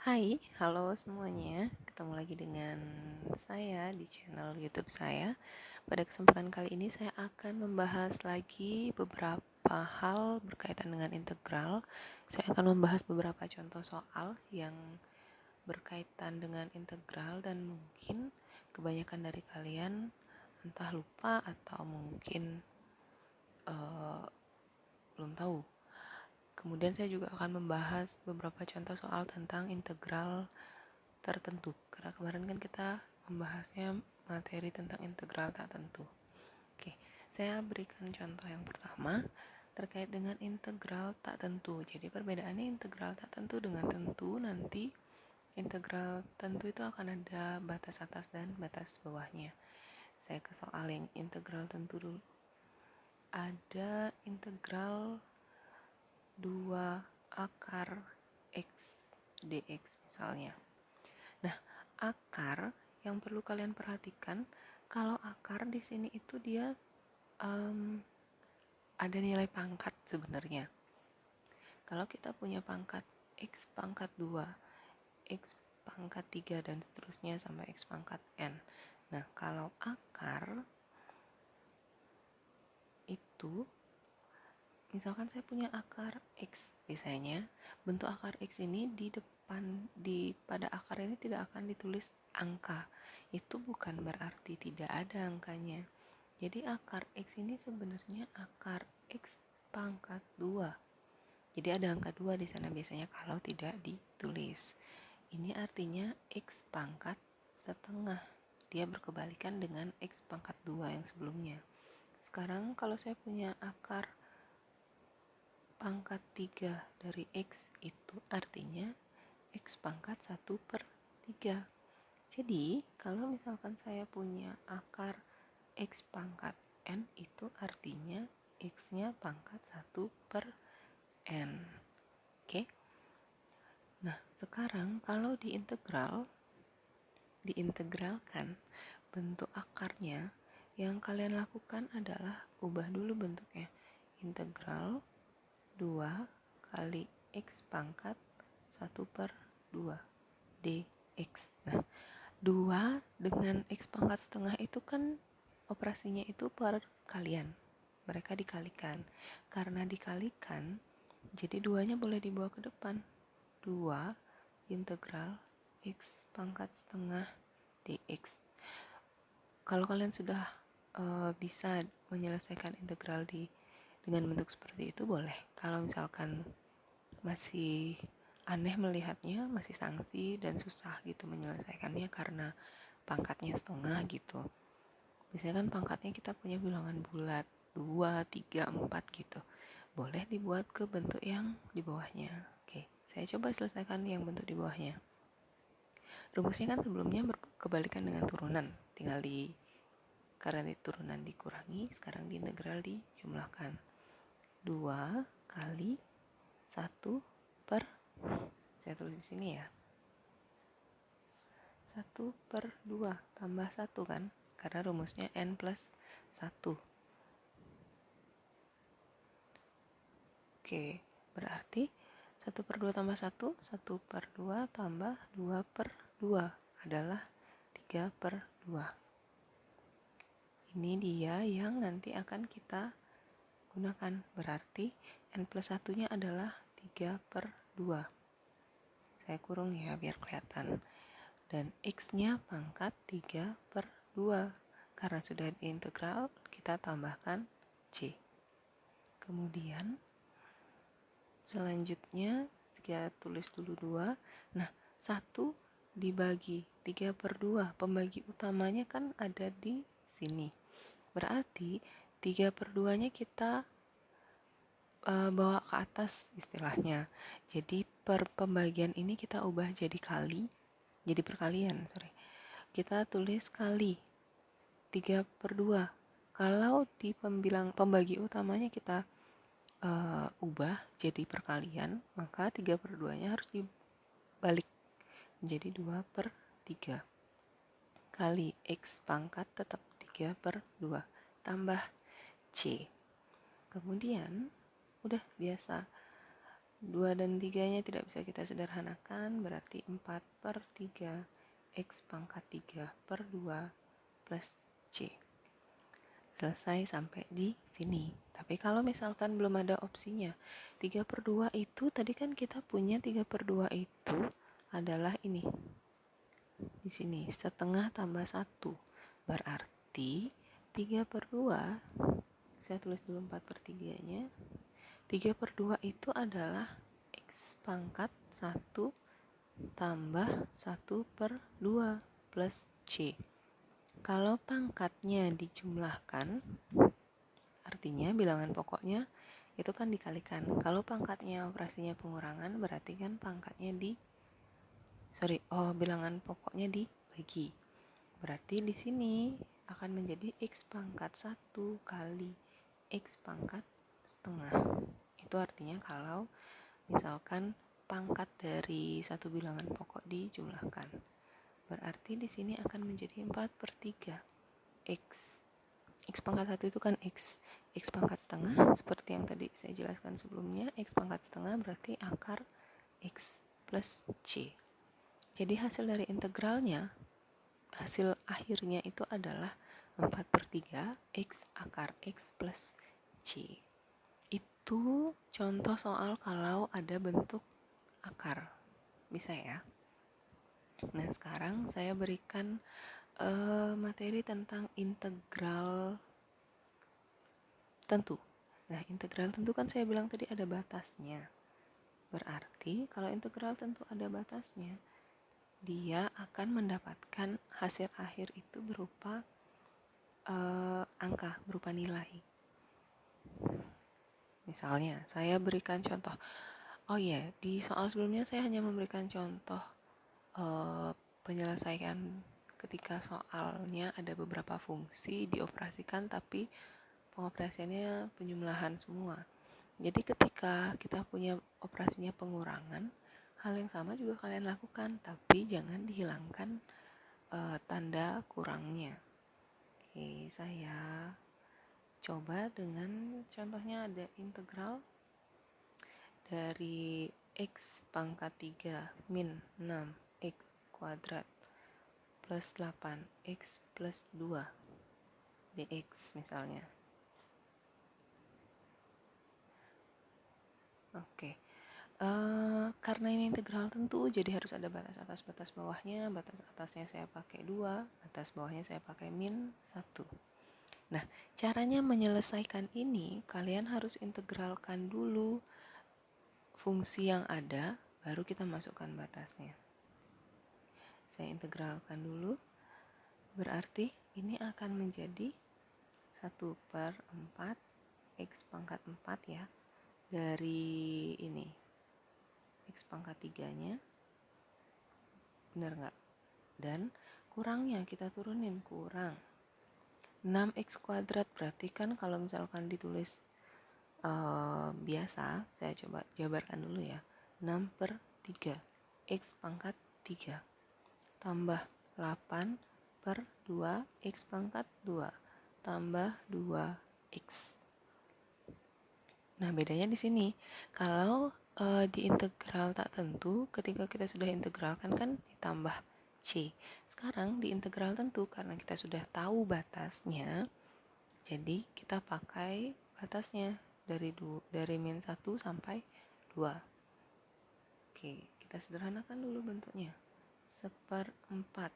Hai, halo semuanya. Ketemu lagi dengan saya di channel YouTube saya. Pada kesempatan kali ini saya akan membahas lagi beberapa hal berkaitan dengan integral. Saya akan membahas beberapa contoh soal yang berkaitan dengan integral dan mungkin kebanyakan dari kalian entah lupa atau mungkin uh, belum tahu. Kemudian saya juga akan membahas beberapa contoh soal tentang integral tertentu, karena kemarin kan kita membahasnya materi tentang integral tak tentu. Oke, saya berikan contoh yang pertama terkait dengan integral tak tentu. Jadi perbedaannya integral tak tentu dengan tentu, nanti integral tentu itu akan ada batas atas dan batas bawahnya. Saya ke soal yang integral tentu dulu. Ada integral 2 akar x dx misalnya. Nah, akar yang perlu kalian perhatikan, kalau akar di sini itu dia ada nilai pangkat sebenarnya. Kalau kita punya pangkat x pangkat 2, x pangkat 3 dan seterusnya sampai x pangkat n. Nah, kalau akar itu misalkan saya punya akar x misalnya, bentuk akar x ini pada akar ini tidak akan ditulis angka. Itu bukan berarti tidak ada angkanya. Jadi akar x ini sebenarnya akar x pangkat 2. Jadi ada angka 2 di sana biasanya kalau tidak ditulis. Ini artinya x pangkat setengah. Dia berkebalikan dengan x pangkat 2 yang sebelumnya. Sekarang kalau saya punya akar pangkat 3 dari x itu artinya x pangkat 1/3. Jadi kalau misalkan saya punya akar x pangkat n itu artinya x-nya pangkat 1/n. Oke. Nah, sekarang kalau diintegralkan bentuk akarnya, yang kalian lakukan adalah ubah dulu bentuknya. Integral 2 kali x pangkat 1/2 dx. Nah, 2 dengan x pangkat setengah itu kan operasinya itu perkalian. Mereka dikalikan. Karena dikalikan, jadi 2-nya boleh dibawa ke depan. 2 integral x pangkat setengah dx. Kalau kalian sudah bisa menyelesaikan integral dengan bentuk seperti itu boleh. Kalau misalkan masih aneh melihatnya, masih sangsi dan susah gitu menyelesaikannya karena pangkatnya setengah gitu. Biasanya kan pangkatnya kita punya bilangan bulat 2, 3, 4 gitu. Boleh dibuat ke bentuk yang di bawahnya. Oke, saya coba selesaikan yang bentuk di bawahnya. Rumusnya kan sebelumnya berkebalikan dengan turunan. Tinggal karena di turunan dikurangi, sekarang di integral dijumlahkan. 2 kali 1 per, saya tulis di sini ya, 1/2 tambah 1 kan, karena rumusnya n plus 1. Oke, berarti 1/2 tambah 1, 1/2 tambah 2/2 adalah 3/2. Ini dia yang nanti akan kita gunakan, berarti n plus 1-nya adalah 3/2. Saya kurung ya biar kelihatan. Dan x-nya pangkat 3/2. Karena sudah diintegral, kita tambahkan c. Kemudian selanjutnya kita tulis dulu 2. Nah, 1 dibagi 3/2. Pembagi utamanya kan ada di sini. Berarti 3/2-nya kita bawa ke atas istilahnya. Jadi per pembagian ini kita ubah jadi kali, jadi perkalian, kita tulis kali 3/2. Kalau di pembagi utamanya kita ubah jadi perkalian, maka 3/2-nya harus dibalik menjadi 2/3 kali x pangkat tetap 3/2 tambah c. Kemudian udah biasa 2 dan 3-nya tidak bisa kita sederhanakan, berarti 4/3 X pangkat 3 per 2 plus C. Selesai sampai di sini. Tapi kalau misalkan belum ada opsinya, 3/2 itu tadi kan kita punya 3/2 itu adalah ini. Di sini setengah tambah 1. Berarti 3/2, saya tulis dulu 4/3-nya. 3/2 itu adalah X pangkat 1 tambah 1/2 plus C. Kalau pangkatnya dijumlahkan, artinya bilangan pokoknya itu kan dikalikan. Kalau pangkatnya operasinya pengurangan, berarti kan pangkatnya bilangan pokoknya dibagi. Berarti di sini akan menjadi X pangkat 1 kali X pangkat setengah. Itu artinya kalau misalkan pangkat dari satu bilangan pokok dijumlahkan. Berarti di sini akan menjadi 4/3 X. X pangkat 1 itu kan X. X pangkat setengah seperti yang tadi saya jelaskan sebelumnya. X pangkat setengah berarti akar X plus C. Jadi hasil dari integralnya, hasil akhirnya itu adalah 4/3 X akar X plus C. Itu contoh soal kalau ada bentuk akar. Bisa ya? Nah, sekarang saya berikan materi tentang integral tentu. Nah, integral tentu kan saya bilang tadi ada batasnya. Berarti kalau integral tentu ada batasnya, dia akan mendapatkan hasil akhir itu berupa angka, berupa nilai. Misalnya, saya berikan contoh. Oh iya, di soal sebelumnya saya hanya memberikan contoh penyelesaian ketika soalnya ada beberapa fungsi dioperasikan tapi pengoperasiannya penjumlahan semua. Jadi ketika kita punya operasinya pengurangan, hal yang sama juga kalian lakukan, tapi jangan dihilangkan tanda kurangnya. Oke, saya coba dengan contohnya ada integral dari X pangkat 3 min 6 X kuadrat plus 8 X plus 2 dx misalnya. Oke. Karena ini integral tentu, jadi harus ada batas atas batas bawahnya. Batas atasnya saya pakai 2, batas bawahnya saya pakai min 1. Nah, caranya menyelesaikan ini, kalian harus integralkan dulu fungsi yang ada, baru kita masukkan batasnya. Saya integralkan dulu, berarti ini akan menjadi 1/4 X pangkat 4 ya, dari ini X pangkat 3-nya, benar nggak? Dan kurangnya kita turunin, kurang 6x kuadrat. Berarti kan kalau misalkan ditulis biasa, saya coba jabarkan dulu ya. 6/3 X pangkat 3 tambah 8/2 X pangkat 2 tambah 2X. Nah, bedanya di sini. Kalau di integral tak tentu, ketika kita sudah integralkan kan ditambah C. Sekarang di integral tentu, karena kita sudah tahu batasnya, jadi kita pakai batasnya dari min 1 sampai 2. Oke, kita sederhanakan dulu bentuknya. 1/4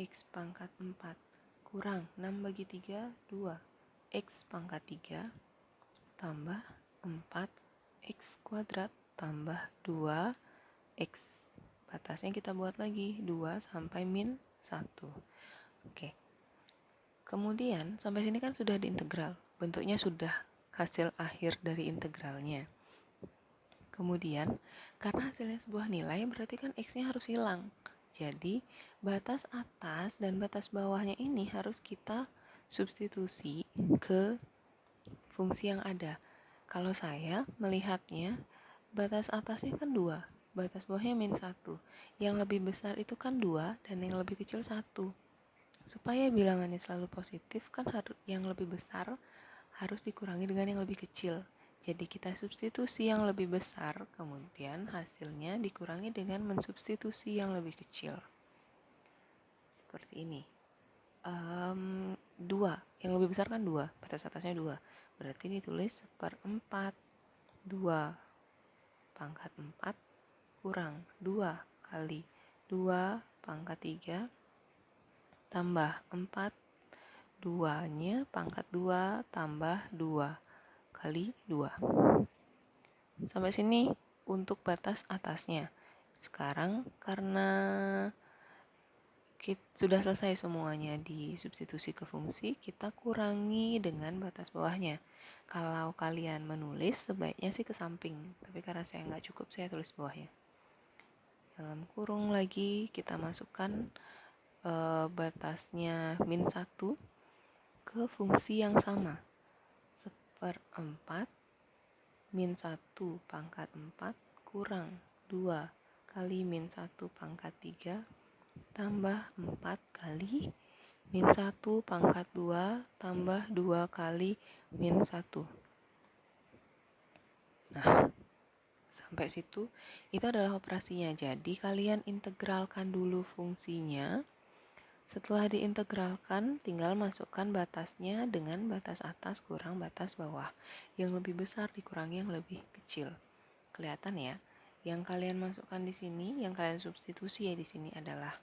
X pangkat 4 kurang 6/3, 2 X pangkat 3 tambah 4 X kuadrat tambah 2 X. Batasnya kita buat lagi 2 sampai min 1. Oke. Kemudian sampai sini kan sudah diintegral. Bentuknya sudah hasil akhir dari integralnya. Kemudian karena hasilnya sebuah nilai, berarti kan X-nya harus hilang. Jadi batas atas dan batas bawahnya ini harus kita substitusi ke fungsi yang ada. Kalau saya melihatnya, batas atasnya kan 2, batas bawahnya min 1. Yang lebih besar itu kan 2 dan yang lebih kecil 1. Supaya bilangannya selalu positif kan yang lebih besar harus dikurangi dengan yang lebih kecil. Jadi kita substitusi yang lebih besar, kemudian hasilnya dikurangi dengan mensubstitusi yang lebih kecil. Seperti ini. 2, yang lebih besar kan 2, batas atasnya 2. Berarti ditulis 1/4. 2 pangkat 4 kurang 2 kali 2 pangkat 3 tambah 4. 2-nya pangkat 2 tambah 2 kali 2. Sampai sini untuk batas atasnya. Sekarang karena sudah selesai semuanya di substitusi ke fungsi, kita kurangi dengan batas bawahnya. Kalau kalian menulis sebaiknya sih ke samping, tapi karena saya nggak cukup, saya tulis bawahnya. Dalam kurung lagi kita masukkan batasnya -1 ke fungsi yang sama. 1/4 -1 pangkat 4 kurang 2 kali -1 pangkat 3 tambah 4 kali -1 pangkat 2 tambah 2 kali -1. Nah, sampai situ itu adalah operasinya. Jadi kalian integralkan dulu fungsinya. Setelah diintegralkan, tinggal masukkan batasnya dengan batas atas kurang batas bawah. Yang lebih besar dikurangi yang lebih kecil. Kelihatan ya? Yang kalian masukkan di sini, yang kalian substitusi ya di sini adalah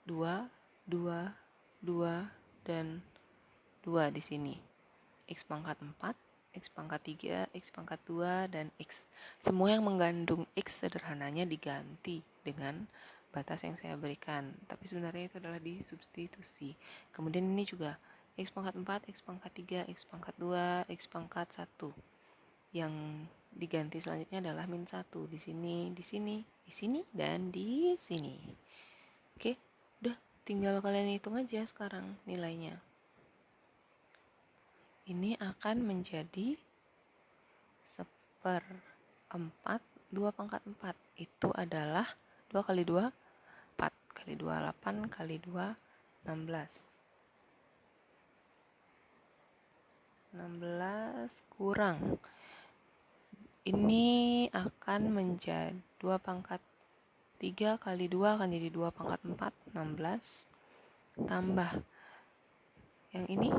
2, 2, 2, dan 2 di sini. X pangkat 4, X pangkat 3, X pangkat 2, dan X. Semua yang mengandung X sederhananya diganti dengan batas yang saya berikan. Tapi sebenarnya itu adalah disubstitusi. Kemudian ini juga X pangkat 4, X pangkat 3, X pangkat 2, X pangkat 1. Yang diganti selanjutnya adalah -1 di sini, di sini, di sini, dan di sini. Oke, udah tinggal kalian hitung aja sekarang nilainya. Ini akan menjadi 1/4 2 pangkat 4. Itu adalah 2 kali 2, 4 kali 2, 8 kali 2, 16. 16 kurang. Ini akan menjadi 2 pangkat 3 kali 2 akan jadi 2 pangkat 4, 16. Tambah yang ini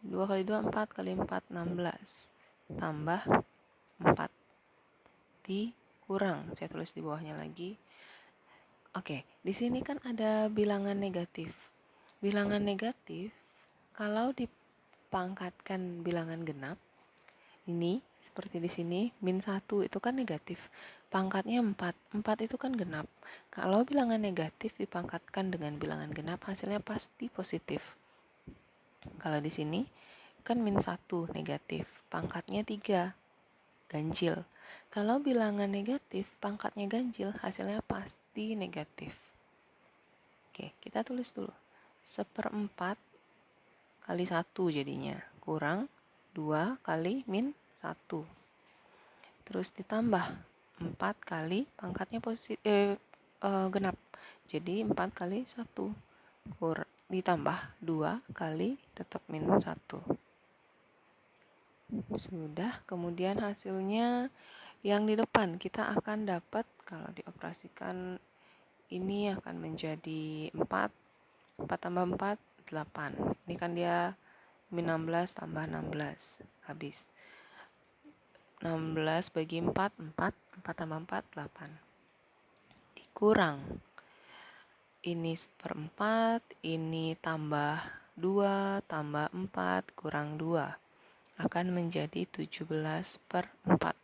2 kali 2, 4 kali 4, 16. Tambah 4. Dikurang, saya tulis di bawahnya lagi. Oke, di sini kan ada bilangan negatif. Bilangan negatif, kalau dipangkatkan bilangan genap, ini seperti di sini, -1 itu kan negatif. Pangkatnya 4, 4 itu kan genap. Kalau bilangan negatif dipangkatkan dengan bilangan genap, hasilnya pasti positif. Kalau di sini kan -1 negatif, pangkatnya 3, ganjil. Kalau bilangan negatif, pangkatnya ganjil, hasilnya pasti negatif. Oke, kita tulis dulu. 1/4 kali 1 jadinya, kurang 2 kali -1. Terus ditambah 4 kali pangkatnya genap. Jadi 4 kali 1. Ditambah 2 kali tetap -1. Sudah, kemudian hasilnya yang di depan kita akan dapat kalau dioperasikan ini akan menjadi 4 tambah 4, 8. Ini kan dia -16 tambah 16, habis. 16 bagi 4, 4. 4 tambah 4, 8. Dikurang. Ini 1/4, ini tambah 2, tambah 4, kurang 2. Akan menjadi 17/4.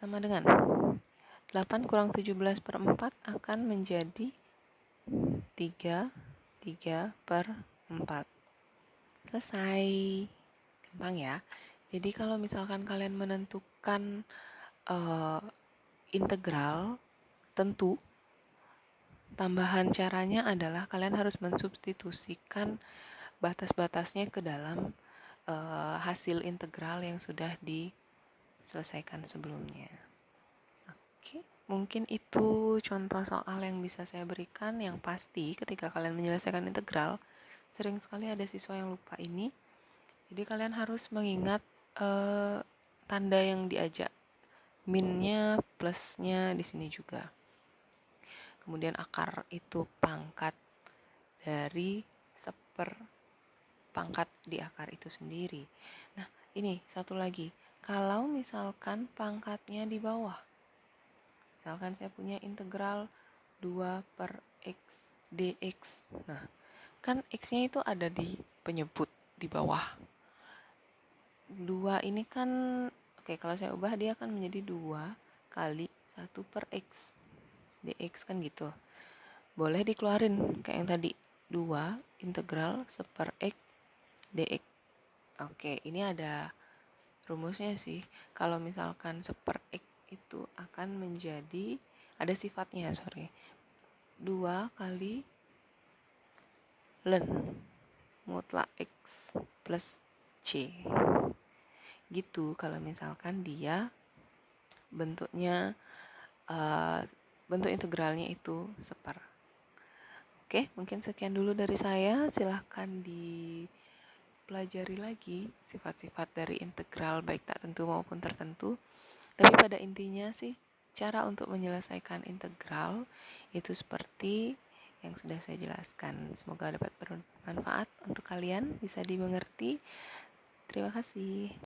Sama dengan 8 kurang 17/4 akan menjadi 3/4. Selesai. Gampang ya. Jadi kalau misalkan kalian menentukan integral tentu, tambahan caranya adalah kalian harus mensubstitusikan batas-batasnya ke dalam hasil integral yang sudah diselesaikan sebelumnya. Oke, mungkin itu contoh soal yang bisa saya berikan. Yang pasti ketika kalian menyelesaikan integral, sering sekali ada siswa yang lupa ini. Jadi kalian harus mengingat tanda yang diajak, minnya, plusnya di sini juga. Kemudian akar itu pangkat dari pangkat di akar itu sendiri. Nah, ini satu lagi. Kalau misalkan pangkatnya di bawah, misalkan saya punya integral 2 per x dx. Nah, kan x-nya itu ada di penyebut di bawah. 2 ini kan, oke, kalau saya ubah dia akan menjadi 2 kali 1 per x dx kan gitu. Boleh dikeluarin kayak yang tadi, 2 integral 1 per x dx. Oke, ini ada rumusnya sih. Kalau misalkan 1 per x itu akan menjadi, ada sifatnya, 2 kali ln mutlak x plus c. Gitu kalau misalkan dia bentuknya bentuk integralnya itu seper. Oke, mungkin sekian dulu dari saya. Silahkan dipelajari lagi sifat-sifat dari integral baik tak tentu maupun tertentu. Tapi pada intinya sih, cara untuk menyelesaikan integral itu seperti yang sudah saya jelaskan. Semoga dapat bermanfaat untuk kalian, bisa dimengerti. Terima kasih.